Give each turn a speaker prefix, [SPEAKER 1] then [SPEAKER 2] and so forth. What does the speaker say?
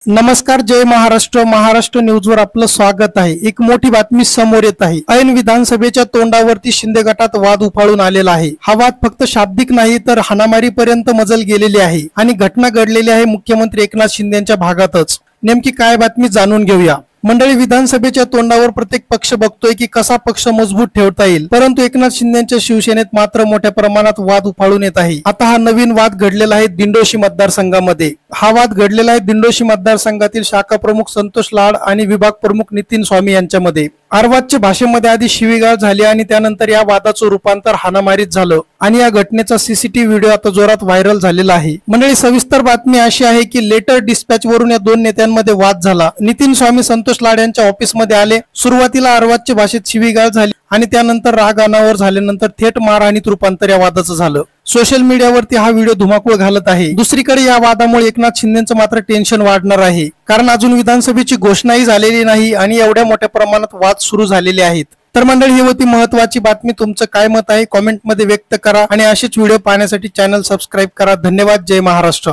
[SPEAKER 1] नमस्कार, जय महाराष्ट्र. महाराष्ट्र न्यूजवर आपलं स्वागत आहे. एक मोठी बातमी समोर येत आहे. ऐन विधानसभेच्या तोंडावरती शिंदे गटात वाद उफाळून आलेला आहे. हा वाद फक्त शाब्दिक नाही तर हाणामारीपर्यंत मजल गेलेली आहे आणि घटना घडलेली आहे मुख्यमंत्री एकनाथ शिंदेच्या भागातच. नेमकी काय बातमी जाणून घेऊया. मंडळी, विधानसभेच्या तोंडावर प्रत्येक पक्ष बघतोय की कसा पक्ष मजबूत ठेवता येईल, परंतु एकनाथ शिंदेच्या शिवसेनेत मात्र मोठ्या प्रमाणात वाद उफाळून येत आहे. आता हा नवीन वाद घडलेला आहे दिंडोशी मतदारसंघामध्ये. हा वाद घडलेला आहे दिंडोशी मतदारसंघातील शाखा प्रमुख संतोष लाड आणि विभाग प्रमुख नितीन स्वामी यांच्यामध्ये. आरवादच्या भाषेमध्ये आधी शिवीगाळ झाली आणि त्यानंतर या वादाचं रूपांतर हाणामारीत झालं आणि या घटनेचा सीसीटीव्ही व्हिडिओ आता जोरात व्हायरल झालेला आहे. मंडळी, सविस्तर बातमी अशी आहे की लेटर डिस्पॅच वरून या दोन नेत्यांमध्ये वाद झाला. नितीन स्वामी संतोष लाड यांच्या ऑफिसमध्ये आले. सुरुवातीला आरवादच्या भाषेत शिवीगाळ झाली आणि त्यानंतर राग अनावर झाल्यानंतर थेट मारहाणीत रूपांतर या वादाचं झालं. सोशल मीडियावरती हा व्हिडिओ धुमाकूळ घालत आहे. दुसरीकडे या वादामुळे एकनाथ शिंदेचं मात्र टेन्शन वाढणार आहे, कारण अजून विधानसभेची घोषणाही झालेली नाही आणि एवढ्या मोठ्या प्रमाणात वाद सुरू झालेले आहेत. तर मंडळी, ही होती महत्वाची बातमी. तुमचं काय मत आहे कॉमेंटमध्ये व्यक्त करा आणि असेच व्हिडिओ पाहण्यासाठी चॅनल सबस्क्राईब करा. धन्यवाद. जय महाराष्ट्र.